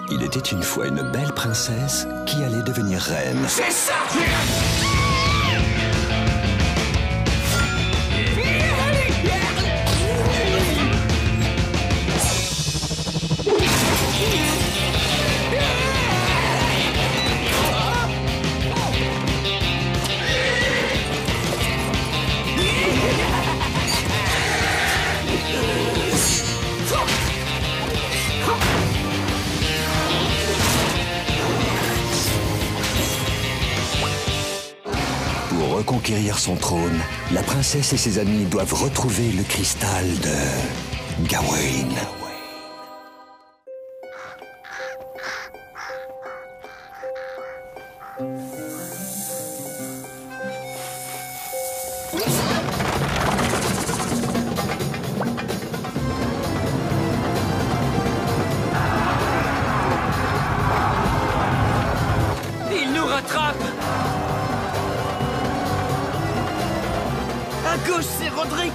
Il était une fois une belle princesse qui allait devenir reine. C'est ça! Pour reconquérir son trône, la princesse et ses amis doivent retrouver le cristal de Gawain. Il nous rattrape! À gauche, c'est Roderick!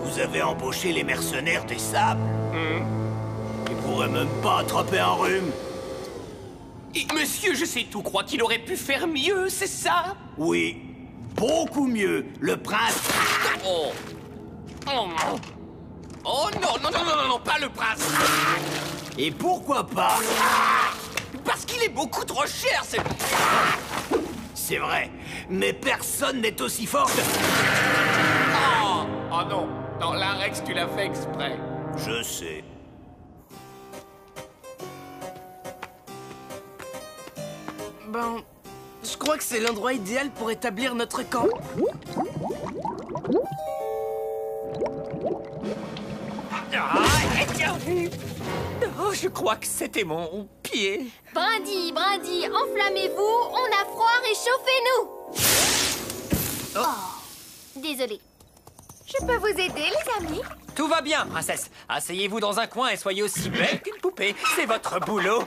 Vous avez embauché les mercenaires des sables? Ils pourraient même pas attraper un rhume. Monsieur, je sais tout, crois qu'il aurait pu faire mieux, c'est ça? Oui, beaucoup mieux. Le prince... Oh! Oh non! Oh non, non, non, non, non, non, pas le prince! Et pourquoi pas? Parce qu'il est beaucoup trop cher, c'est... C'est vrai, mais personne n'est aussi fort que... Oh! Oh non! Non, là, Rex, tu l'as fait exprès. Je sais. Ben, je crois que c'est l'endroit idéal pour établir notre camp. Oh, je crois que c'était mon pied. Brindille, Brindille, enflammez-vous, on a froid, réchauffez-nous. Désolée. Je peux vous aider, les amis? Tout va bien, princesse. Asseyez-vous dans un coin et soyez aussi belle qu'une poupée. C'est votre boulot.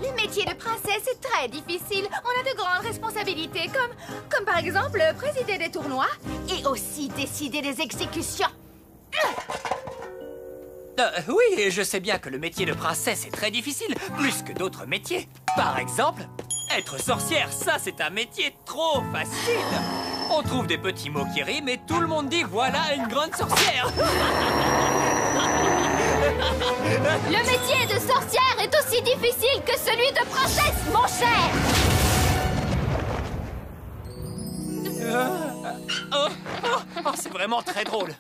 Le métier de princesse est très difficile. On a de grandes responsabilités, comme par exemple présider des tournois et aussi décider des exécutions. Oui, je sais bien que le métier de princesse est très difficile, plus que d'autres métiers. Par exemple, être sorcière, ça c'est un métier trop facile. On trouve des petits mots qui riment et tout le monde dit voilà une grande sorcière. Le métier de sorcière est aussi difficile que celui de princesse, mon cher. Oh, c'est vraiment très drôle.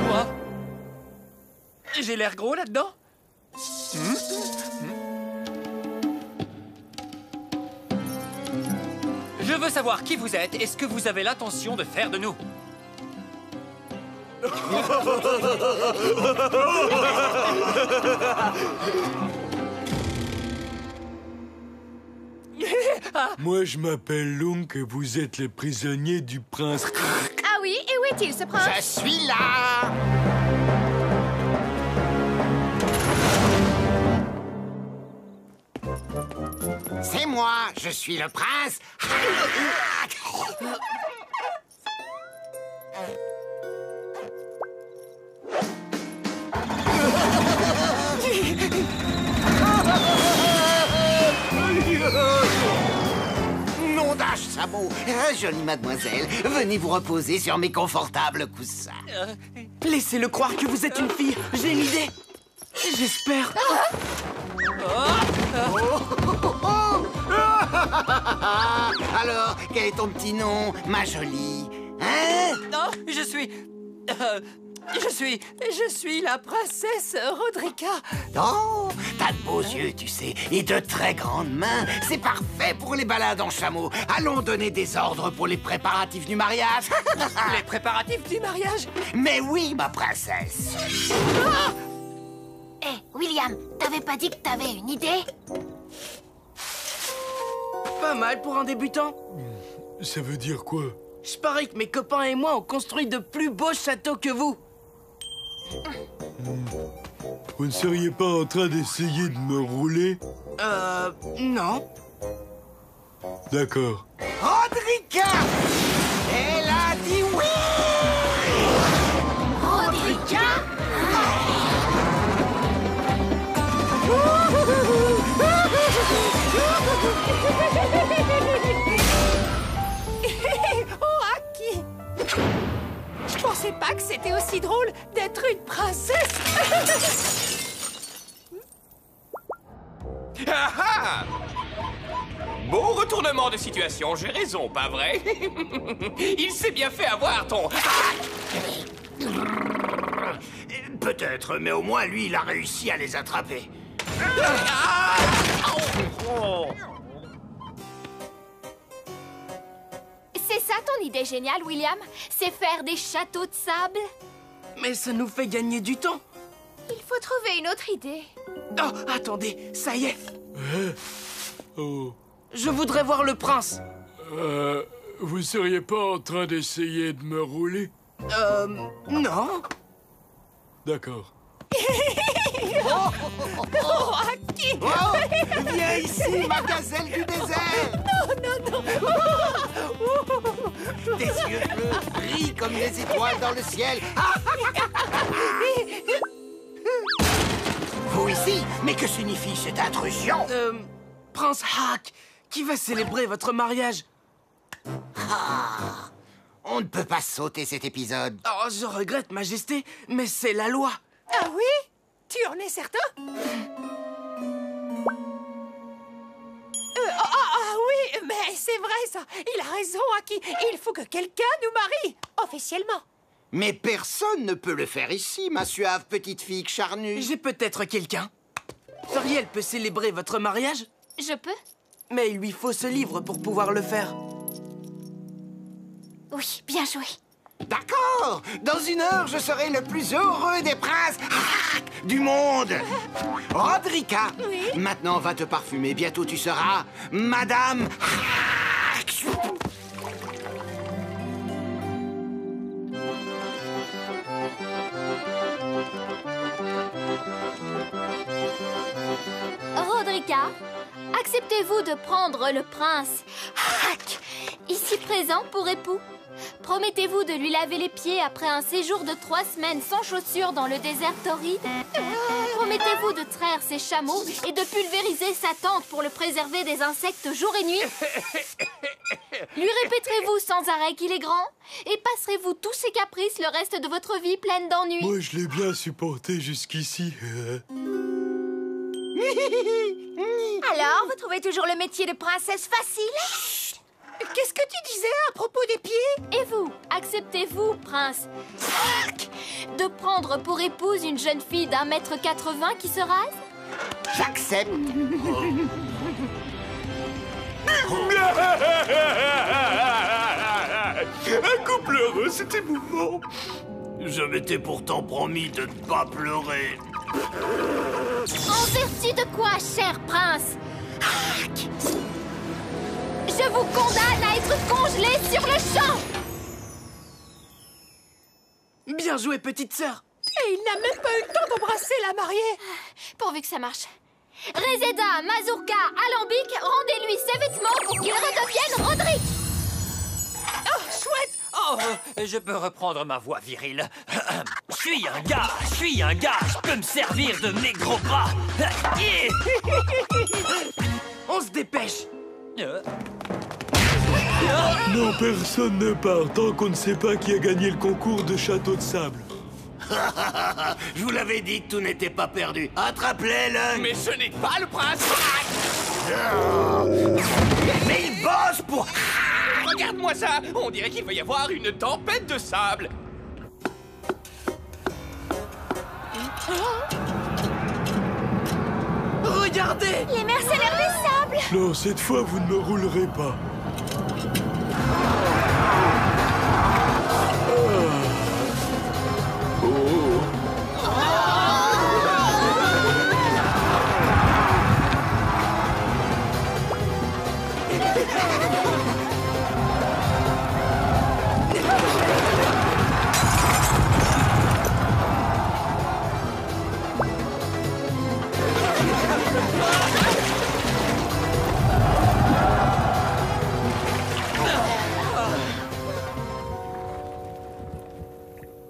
Quoi? J'ai l'air gros là-dedans? Je veux savoir qui vous êtes et ce que vous avez l'intention de faire de nous. Moi, je m'appelle Lunk et vous êtes les prisonniers du prince. Ah oui, et où est-il, ce prince? Je suis là! C'est moi, je suis le prince. Nom d'âge sabot. Jolie mademoiselle, venez vous reposer sur mes confortables coussins. Laissez-le croire que vous êtes une fille. J'ai une idée. J'espère. Alors, quel est ton petit nom, ma jolie? Hein? Non, je suis... Je suis la princesse Rodrika. Oh, t'as de beaux yeux, tu sais, et de très grandes mains. C'est parfait pour les balades en chameau. Allons donner des ordres pour les préparatifs du mariage. Les préparatifs du mariage? Mais oui, ma princesse. Hé, William, t'avais pas dit que t'avais une idée? Pas mal pour un débutant. Ça veut dire quoi? Je parie que mes copains et moi ont construit de plus beaux châteaux que vous. Vous ne seriez pas en train d'essayer de me rouler? Non. D'accord. Rodrika! Elle a dit oui! Rodrika? Oh, Aki! Je pensais pas que c'était aussi drôle d'être une princesse. Ah ah! Beau retournement de situation, j'ai raison, pas vrai? Il s'est bien fait avoir ton... Peut-être, mais au moins, lui, il a réussi à les attraper. C'est ça ton idée géniale, William? C'est faire des châteaux de sable? Mais ça nous fait gagner du temps. Il faut trouver une autre idée. Oh, attendez, ça y est. Oh. Je voudrais voir le prince. Vous seriez pas en train d'essayer de me rouler? Non. D'accord. Oh, Aki! Oh, viens ici, ma gazelle du désert! Non. Tes yeux bleus brillent comme des étoiles dans le ciel. Vous ici? Mais que signifie cette intrusion? Prince Hack, qui va célébrer votre mariage? On ne peut pas sauter cet épisode. Oh, je regrette, Majesté, mais c'est la loi. Ah oui? Tu en es certain? Oui, mais c'est vrai ça. Il a raison, Aki. Il faut que quelqu'un nous marie, officiellement. Mais personne ne peut le faire ici, ma suave petite fille charnue. J'ai peut-être quelqu'un. Feriel peut célébrer votre mariage, Je peux? mais il lui faut ce livre pour pouvoir le faire. Oui, bien joué. D'accord. Dans 1 heure, je serai le plus heureux des princes du monde. Rodrika, maintenant va te parfumer. Bientôt, tu seras Madame... Rodrika, acceptez-vous de prendre le prince Hack, ici présent pour époux? Promettez-vous de lui laver les pieds après un séjour de 3 semaines sans chaussures dans le désert torride? Promettez-vous de traire ses chameaux et de pulvériser sa tente pour le préserver des insectes jour et nuit? Lui répéterez-vous sans arrêt qu'il est grand? Et passerez-vous tous ses caprices le reste de votre vie pleine d'ennuis? Moi, je l'ai bien supporté jusqu'ici. Alors, vous trouvez toujours le métier de princesse facile? Qu'est-ce que tu disais à propos des pieds? Et vous, acceptez-vous, prince Hack, de prendre pour épouse une jeune fille d'1,80 m qui se rase? J'accepte. Un couple heureux, c'est émouvant. Je m'étais pourtant promis de ne pas pleurer. En vertu de quoi, cher prince Hack, je vous condamne à être congelé sur le champ! Bien joué, petite sœur. Et il n'a même pas eu le temps d'embrasser la mariée. Pourvu que ça marche. Reseda, Mazurka, Alambic, rendez-lui ses vêtements pour qu'il redevienne Rodrigue! Oh, chouette! Oh, je peux reprendre ma voix virile. Je suis un gars, je peux me servir de mes gros bras. On se dépêche. Non, personne ne part tant qu'on ne sait pas qui a gagné le concours de château de sable. Je vous l'avais dit que tout n'était pas perdu. Attrape-les, Mais ce n'est pas le prince. Mais il bosse pour... Regarde-moi ça. On dirait qu'il va y avoir une tempête de sable. Regardez! Les mercenaires des sables! Non, cette fois, vous ne me roulerez pas.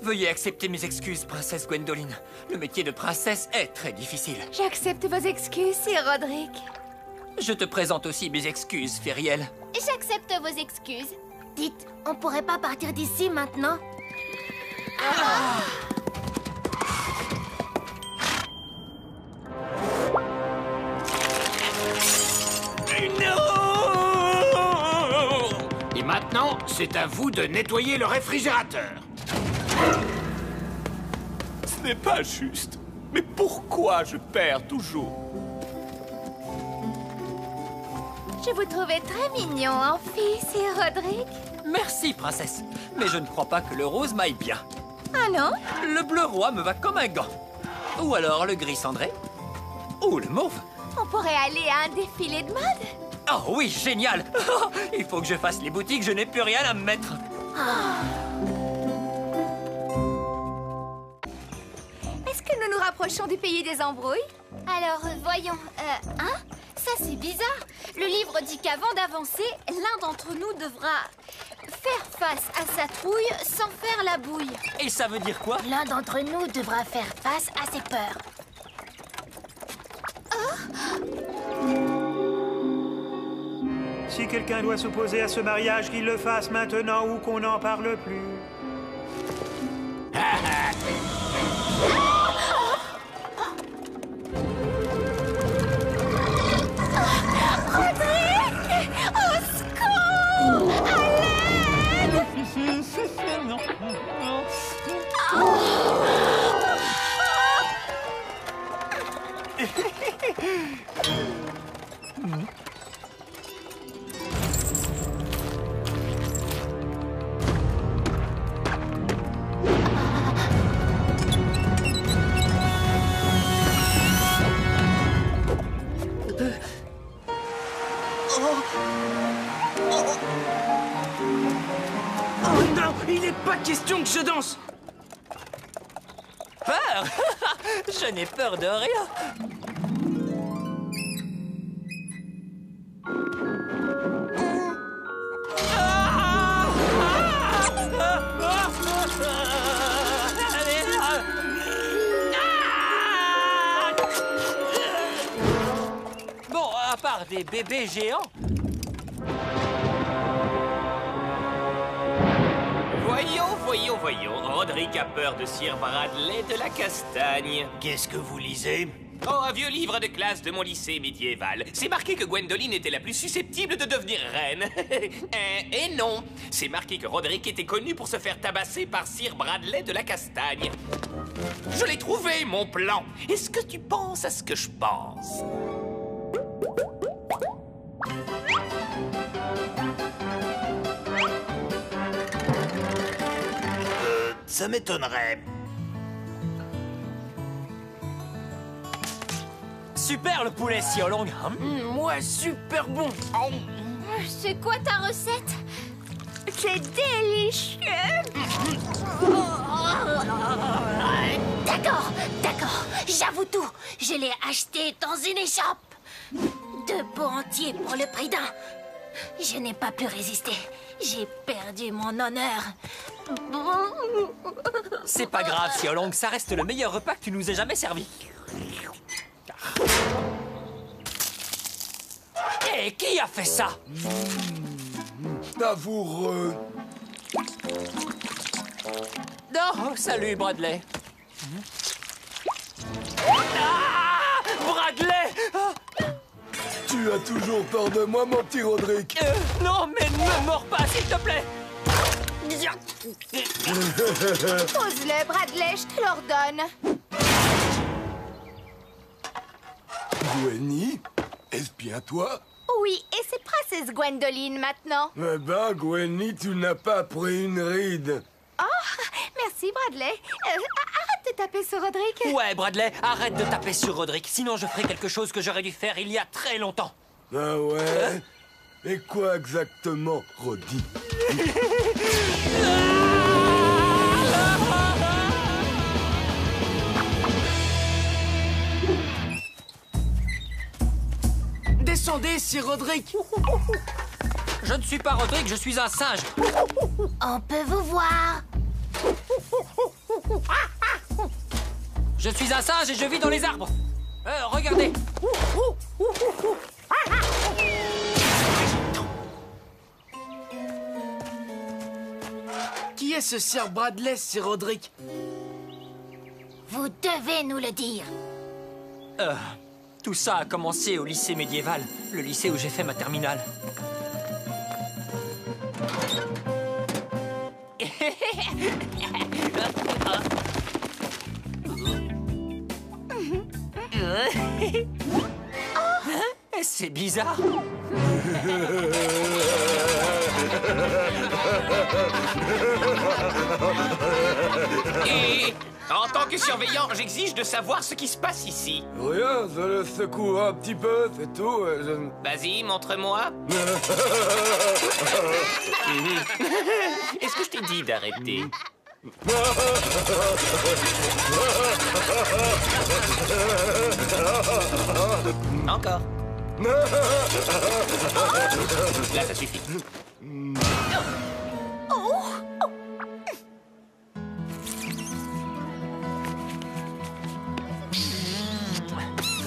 Veuillez accepter mes excuses, princesse Gwendoline. Le métier de princesse est très difficile. J'accepte vos excuses, Sir Roderick. Je te présente aussi mes excuses, Feriel. J'accepte vos excuses. Dites, on pourrait pas partir d'ici maintenant? Et maintenant, c'est à vous de nettoyer le réfrigérateur. Ce n'est pas juste. Mais pourquoi je perds toujours? Je vous trouvais très mignon en fille, Sir Roderick. Merci, princesse. Mais je ne crois pas que le rose m'aille bien. Ah non? Le bleu roi me va comme un gant. Ou alors le gris cendré. Ou le mauve. On pourrait aller à un défilé de mode? Oh oui, génial. Il faut que je fasse les boutiques, je n'ai plus rien à me mettre. Est-ce que nous nous rapprochons du pays des embrouilles? Alors, voyons. Ça c'est bizarre. Le livre dit qu'avant d'avancer, l'un d'entre nous devra faire face à sa trouille sans faire la bouille. Et ça veut dire quoi? L'un d'entre nous devra faire face à ses peurs. Si quelqu'un doit s'opposer à ce mariage, qu'il le fasse maintenant ou qu'on n'en parle plus. Oh non, il n'est pas question que je danse! Peur? Je n'ai peur de rien. Bon, à part des bébés géants. Voyons. Roderick a peur de Sir Bradley de la Castagne. Qu'est-ce que vous lisez? Oh, un vieux livre de classe de mon lycée médiéval. C'est marqué que Gwendoline était la plus susceptible de devenir reine. Et non, c'est marqué que Roderick était connu pour se faire tabasser par Sir Bradley de la Castagne. Je l'ai trouvé, mon plan. Est-ce que tu penses à ce que je pense? Ça m'étonnerait. Super le poulet Siolong. Ouais, super bon! C'est quoi ta recette? C'est délicieux! D'accord, j'avoue tout. Je l'ai acheté dans une échoppe. 2 pots entiers pour le prix d'un. Je n'ai pas pu résister. J'ai perdu mon honneur. C'est pas grave, Siolong, ça reste le meilleur repas que tu nous aies jamais servi. Et qui a fait ça? Savoureux. Oh, salut, Bradley. Ah, Bradley! Tu as toujours peur de moi, mon petit Roderick. Non, mais ne me mords pas, s'il te plaît. Pose-le, Bradley, je te l'ordonne. Gwenny, est-ce bien toi? Oui, et c'est Princesse Gwendoline maintenant. Eh ben, Gwenny, tu n'as pas pris une ride. Oh, merci Bradley. Arrête de taper sur Roderick. Ouais, Bradley, arrête de taper sur Roderick, sinon je ferai quelque chose que j'aurais dû faire il y a très longtemps. Ah ouais? Et quoi exactement, Roddy? Descendez, Sir Roderick. Je ne suis pas Roderick, je suis un singe. On peut vous voir. Je suis un singe et je vis dans les arbres. Regardez. Qui est ce Sir Bradley, Sir Roderick? Vous devez nous le dire. Tout ça a commencé au lycée médiéval, le lycée où j'ai fait ma terminale. C'est bizarre. Et en tant que surveillant, j'exige de savoir ce qui se passe ici. Rien, je le secoue un petit peu, c'est tout. Vas-y, montre-moi. Est-ce que je t'ai dit d'arrêter? Encore. Là, ça suffit.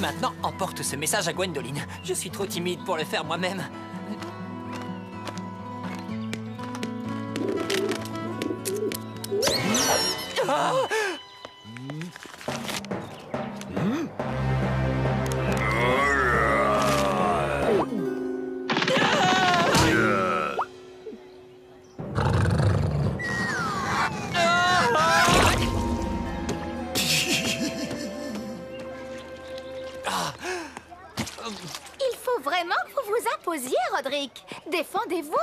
Maintenant, emporte ce message à Gwendoline. Je suis trop timide pour le faire moi-même. Il faut vraiment que vous vous imposiez, Roderick. Défendez-vous.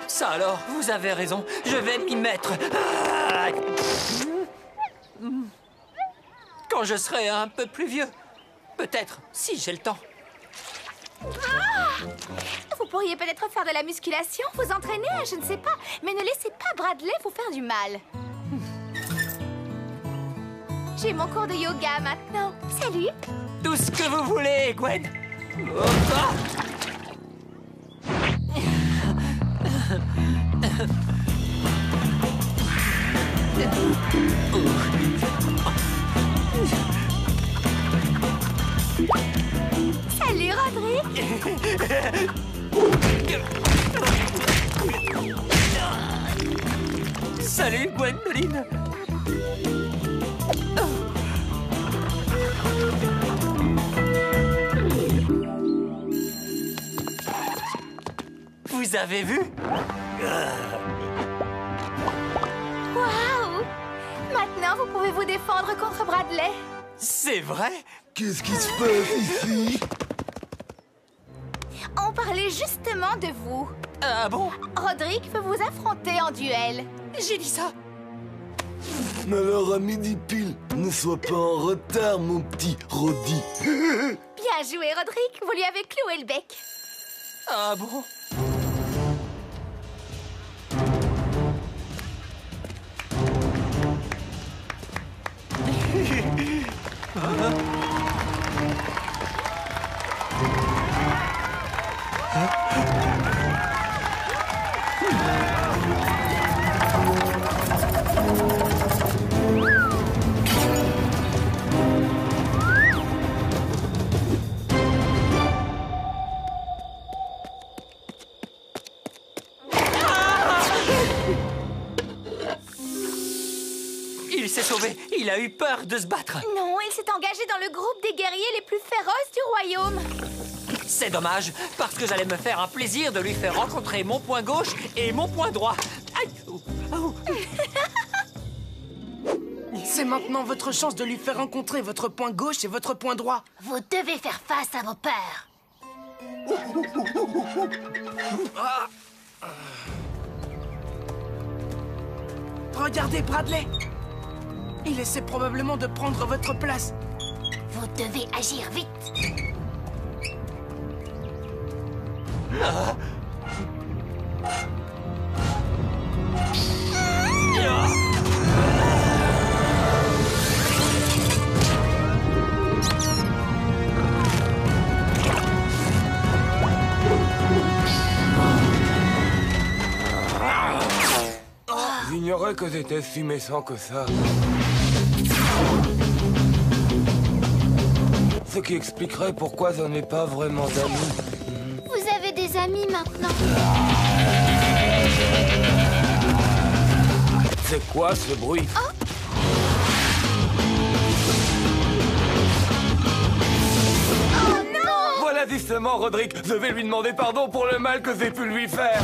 Ça alors, vous avez raison. Je vais m'y mettre. Quand je serai un peu plus vieux. Peut-être, si j'ai le temps. Vous pourriez peut-être faire de la musculation, vous entraîner, je ne sais pas. Mais ne laissez pas Bradley vous faire du mal. J'ai mon cours de yoga maintenant. Salut. Tout ce que vous voulez, Gwen. Salut, Roderick. Salut, Gwendoline. Vous avez vu? Waouh! Maintenant, vous pouvez vous défendre contre Bradley. C'est vrai? Qu'est-ce qui se passe ici? On parlait justement de vous. Ah bon? Roderick veut vous affronter en duel. J'ai dit ça? Alors à midi pile, ne sois pas en retard, mon petit Roddy. Bien joué, Roderick. Vous lui avez cloué le bec. Ah bon? Il s'est sauvé. Il a eu peur de se battre. Non, il s'est engagé dans le groupe des guerriers les plus féroces du royaume. C'est dommage, parce que j'allais me faire un plaisir de lui faire rencontrer mon poing gauche et mon poing droit. Aïe. C'est maintenant votre chance de lui faire rencontrer votre point gauche et votre point droit. Vous devez faire face à vos peurs. Regardez Bradley. Il essaie probablement de prendre votre place. Vous devez agir vite. J'ignorais que j'étais si méchant que ça. Ce qui expliquerait pourquoi j'en ai pas vraiment d'amis. Vous avez des amis maintenant. C'est quoi ce bruit? Oh non! Voilà justement, Roderick. Je vais lui demander pardon pour le mal que j'ai pu lui faire.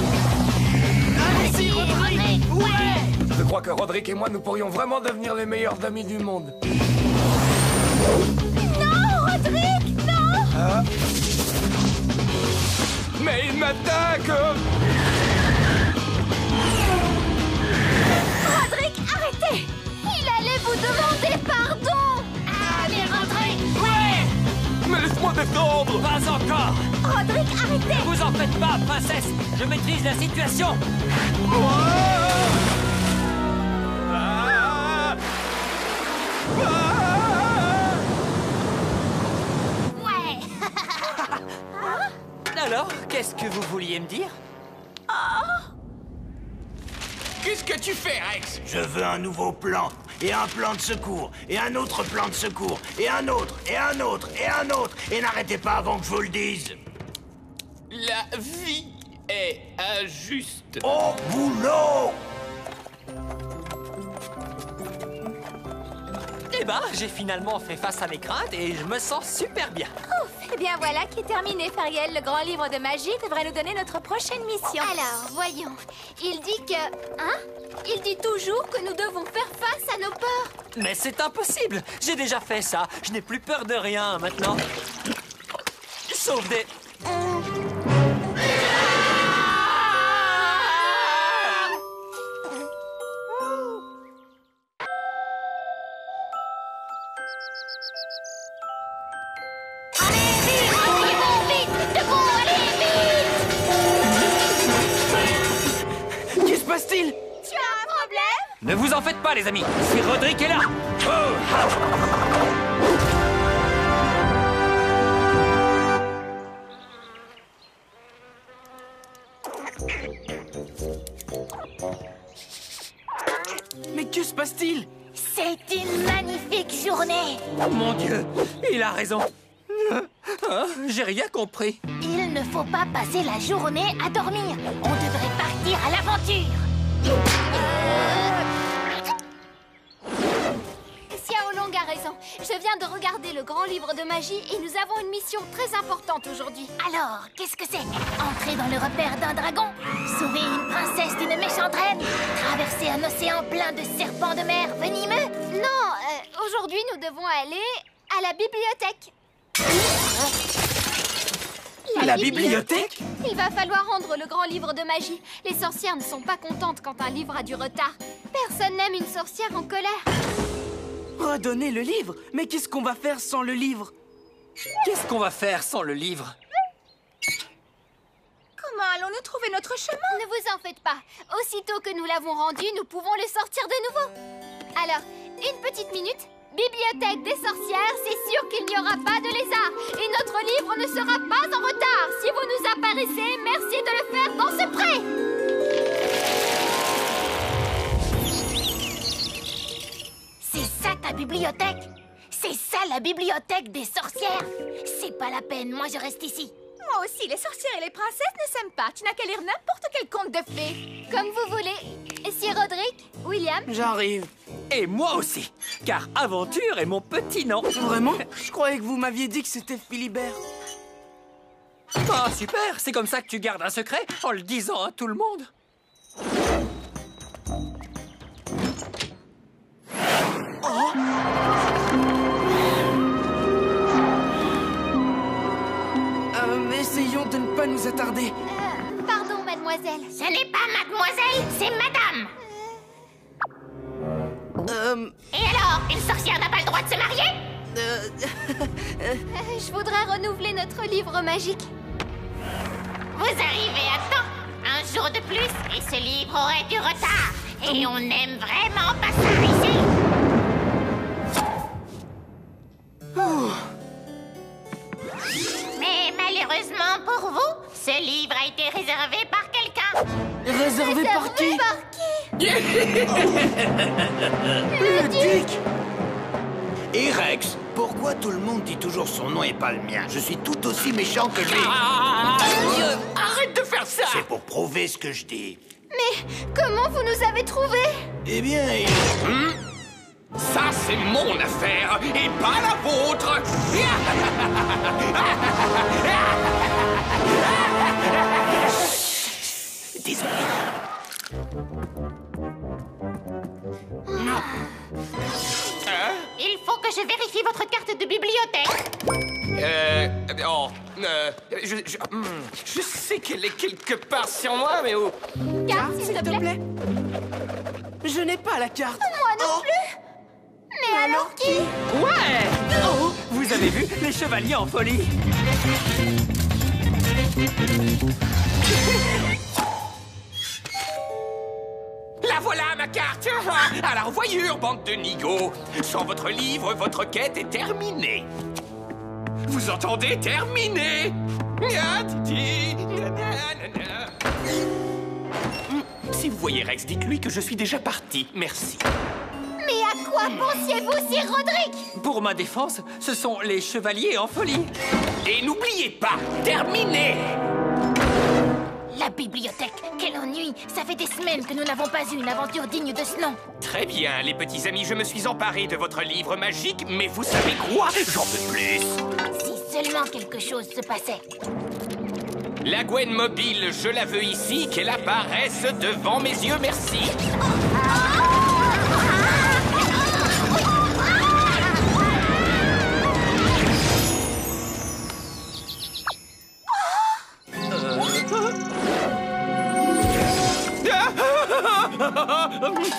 Allez-y, Roderick! Ouais! Je crois que Roderick et moi, nous pourrions vraiment devenir les meilleurs amis du monde. Non, Roderick! Non! Ah. Mais il m'attaque! Roderick, arrêtez! Il allait vous demander pardon! Allez, Roderick! Ouais! Mais laisse-moi descendre! Pas encore! Roderick, arrêtez! Ne vous en faites pas, princesse! Je maîtrise la situation! Ouais! Alors, qu'est-ce que vous vouliez me dire? Qu'est-ce que tu fais, Rex? Je veux un nouveau plan, et un plan de secours, et un autre plan de secours, et un autre, et un autre, et un autre, et n'arrêtez pas avant que je vous le dise. La vie est injuste. Au boulot! Eh ben, j'ai finalement fait face à mes craintes et je me sens super bien. Ouf! Eh bien voilà qui est terminé, Fariel. Le grand livre de magie devrait nous donner notre prochaine mission. Alors, voyons. Il dit que... Hein? Il dit toujours que nous devons faire face à nos peurs. Mais c'est impossible! J'ai déjà fait ça. Je n'ai plus peur de rien maintenant. Sauf des... Que se passe-t-il? Tu as un problème? Ne vous en faites pas, les amis. Si Roderick est là. Mais que se passe-t-il? C'est une magnifique journée. Mon Dieu, il a raison. J'ai rien compris. Il ne faut pas passer la journée à dormir. On devrait partir à l'aventure. Xiaolong a raison. Je viens de regarder le grand livre de magie et nous avons une mission très importante aujourd'hui. Alors, qu'est-ce que c'est? Entrer dans le repère d'un dragon, sauver une princesse d'une méchante reine, traverser un océan plein de serpents de mer venimeux. Non, aujourd'hui nous devons aller à la bibliothèque. La bibliothèque? Il va falloir rendre le grand livre de magie. Les sorcières ne sont pas contentes quand un livre a du retard. Personne n'aime une sorcière en colère. Redonner le livre? Mais qu'est-ce qu'on va faire sans le livre? Qu'est-ce qu'on va faire sans le livre? Comment allons-nous trouver notre chemin? Ne vous en faites pas. Aussitôt que nous l'avons rendu, nous pouvons le sortir de nouveau. Alors, une petite minute. Bibliothèque des sorcières, c'est sûr qu'il n'y aura pas de lézard. Et notre livre ne sera pas en retard. Si vous nous apparaissez, merci de le faire dans ce prêt. C'est ça ta bibliothèque? C'est ça la bibliothèque des sorcières? C'est pas la peine, moi je reste ici. Moi aussi, les sorcières et les princesses ne s'aiment pas. Tu n'as qu'à lire n'importe quel conte de fées. Comme vous voulez. Et si Roderick? William? J'arrive. Et moi aussi, car aventure est mon petit nom. Vraiment? Je croyais que vous m'aviez dit que c'était Philibert. Ah, super, c'est comme ça que tu gardes un secret, en le disant à tout le monde. Oh! Essayons de ne pas nous attarder. Pardon, mademoiselle. Ce n'est pas mademoiselle, c'est madame. Et alors, une sorcière n'a pas le droit de se marier? Je voudrais renouveler notre livre magique. Vous arrivez à temps. Un jour de plus, et ce livre aurait du retard. Et on n'aime vraiment pas ça ici. Mais malheureusement pour vous, ce livre a été réservé par quelqu'un. Réservé par qui? Ludique! Et Rex, pourquoi tout le monde dit toujours son nom et pas le mien? Je suis tout aussi méchant que lui. Arrête de faire ça! C'est pour prouver ce que je dis. Mais comment vous nous avez trouvés? Eh bien, Ça, c'est mon affaire, et pas la vôtre! Désolé. Il faut que je vérifie votre carte de bibliothèque. Je sais qu'elle est quelque part sur moi, mais où? Carte, s'il te plaît. Je n'ai pas la carte. Moi non plus. Mais alors qui? Ouais! Oh, vous avez vu les chevaliers en folie? La voilà, ma carte! À la revoyure, bande de nigauds! Sans votre livre, votre quête est terminée. Vous entendez? Terminée! Si vous voyez Rex, dites-lui que je suis déjà parti. Merci. Mais à quoi pensiez-vous, Sir Roderick? Pour ma défense, ce sont les chevaliers en folie. Et n'oubliez pas, terminé! La bibliothèque, quel ennui! Ça fait des semaines que nous n'avons pas eu une aventure digne de ce nom. Très bien, les petits amis, je me suis emparé de votre livre magique, mais vous savez quoi? J'en veux plus! Si seulement quelque chose se passait. La Gwen mobile, je la veux ici, qu'elle apparaisse devant mes yeux, merci!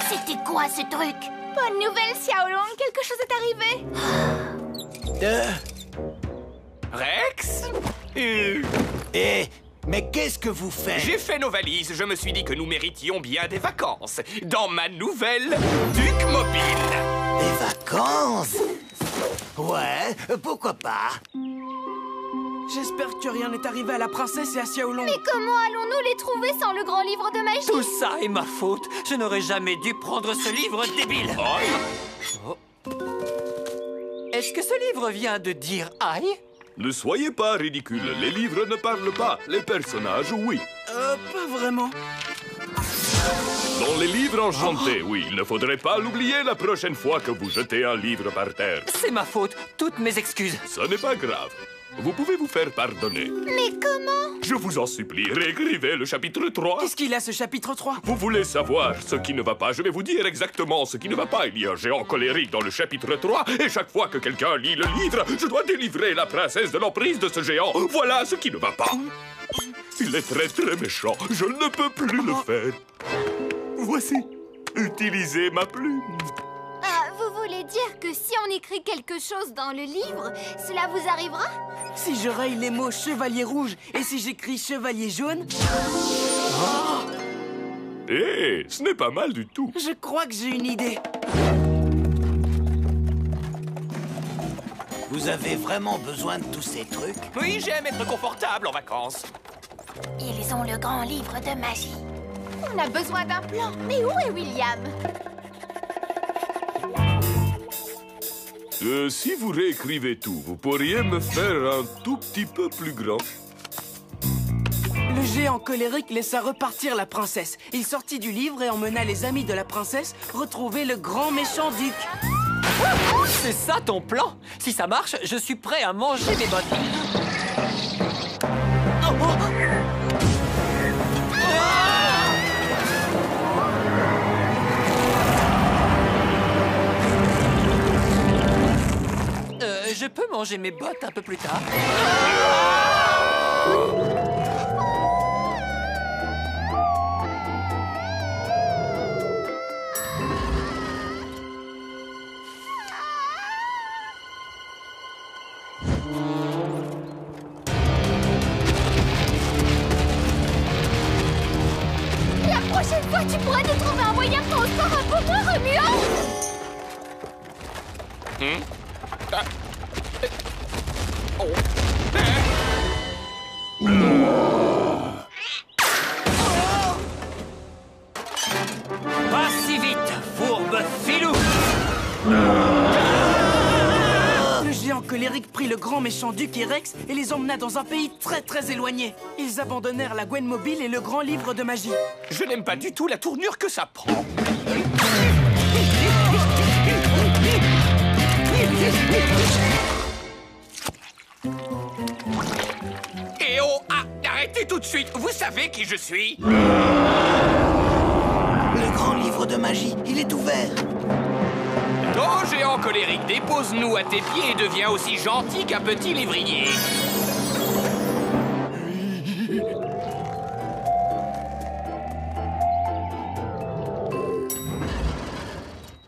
C'était quoi ce truc? Bonne nouvelle, Xiaolong, quelque chose est arrivé. Rex? Mais qu'est-ce que vous faites? J'ai fait nos valises, je me suis dit que nous méritions bien des vacances. Dans ma nouvelle Duc mobile. Des vacances? Ouais, pourquoi pas? J'espère que rien n'est arrivé à la princesse et à Xiaolong. Mais comment allons-nous les trouver sans le grand livre de magie? Tout ça est ma faute. Je n'aurais jamais dû prendre ce livre débile. Oh. Est-ce que ce livre vient de dire aïe? Ne soyez pas ridicule. Les livres ne parlent pas. Les personnages, oui. Pas vraiment. Dans les livres enchantés, oui. Il ne faudrait pas l'oublier la prochaine fois que vous jetez un livre par terre. C'est ma faute. Toutes mes excuses. Ce n'est pas grave. Vous pouvez vous faire pardonner. Mais comment? Je vous en supplie, réécrivez le chapitre 3. Qu'est-ce qu'il a, ce chapitre 3? Vous voulez savoir ce qui ne va pas? Je vais vous dire exactement ce qui ne va pas. Il y a un géant colérique dans le chapitre 3, et chaque fois que quelqu'un lit le livre, je dois délivrer la princesse de l'emprise de ce géant. Voilà ce qui ne va pas. Il est très très méchant. Je ne peux plus le faire. Voici. Utilisez ma plume. Vous voulez dire que si on écrit quelque chose dans le livre, cela vous arrivera? Si je raye les mots chevalier rouge et si j'écris chevalier jaune... Eh, ce n'est pas mal du tout. Je crois que j'ai une idée. Vous avez vraiment besoin de tous ces trucs? Oui, j'aime être confortable en vacances. Ils ont le grand livre de magie. On a besoin d'un plan. Mais où est William? Si vous réécrivez tout, vous pourriez me faire un tout petit peu plus grand. Le géant colérique laissa repartir la princesse. Il sortit du livre et emmena les amis de la princesse retrouver le grand méchant duc. C'est ça ton plan? Si ça marche, je suis prêt à manger mes bottes. Je peux manger mes bottes un peu plus tard? La prochaine fois, tu pourras te trouver un moyen pour encore un peu moins remuant. Pas si vite, fourbe filou! Le géant colérique prit le grand méchant duc et Rex et les emmena dans un pays très très éloigné. Ils abandonnèrent la Gwen Mobile et le grand livre de magie. Je n'aime pas du tout la tournure que ça prend. Et oh, arrêtez tout de suite. Vous savez qui je suis? Le grand livre de magie, il est ouvert. Oh, géant colérique, dépose-nous à tes pieds et deviens aussi gentil qu'un petit lévrier.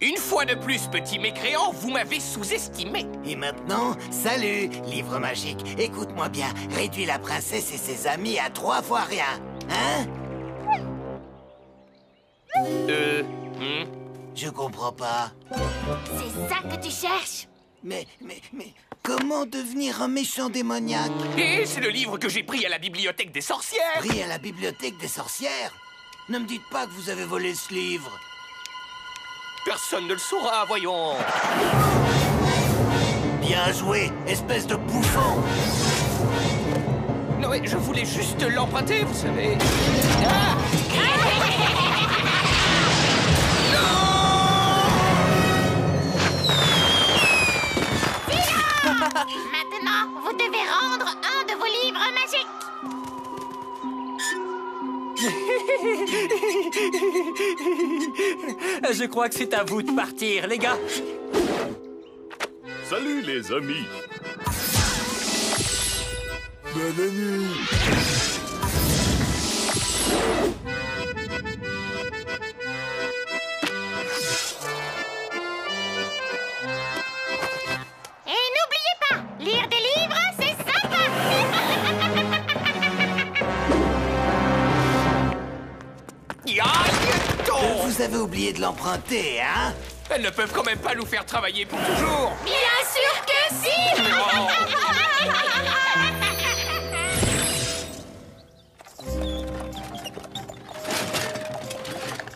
Une fois de plus, petit mécréant, vous m'avez sous-estimé. Et maintenant, salut, livre magique. Écoute-moi bien, réduis la princesse et ses amis à 3 fois rien. Hein? Je comprends pas. C'est ça que tu cherches? Mais, comment devenir un méchant démoniaque? Et c'est le livre que j'ai pris à la bibliothèque des sorcières. Pris à la bibliothèque des sorcières? Ne me dites pas que vous avez volé ce livre. Personne ne le saura, voyons. Bien joué, espèce de bouffon. Non, mais je voulais juste l'emprunter, vous savez. Maintenant, vous devez rendre un de vos livres magiques. Je crois que c'est à vous de partir, les gars. Salut les amis. Bonne nuit. Et n'oubliez pas, lire des livres, c'est sympa. Vous avez oublié de l'emprunter, hein? Elles ne peuvent quand même pas nous faire travailler pour toujours. Bien sûr que si.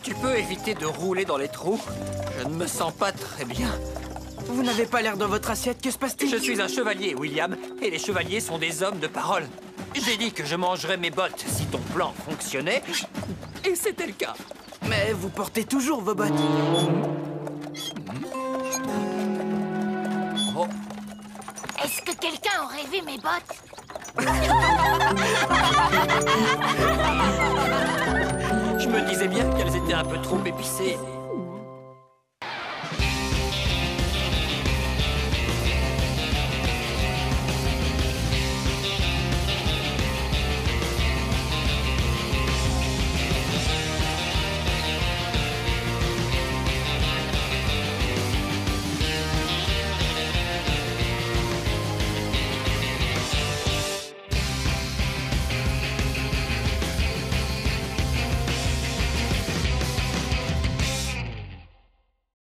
Tu peux éviter de rouler dans les trous? Je ne me sens pas très bien. Vous n'avez pas l'air dans votre assiette, que se passe-t-il? Je suis un chevalier, William, et les chevaliers sont des hommes de parole. J'ai dit que je mangerais mes bottes si ton plan fonctionnait, et c'était le cas. Mais vous portez toujours vos bottes. Oh. Est-ce que quelqu'un aurait vu mes bottes? Je me disais bien qu'elles étaient un peu trop épicées.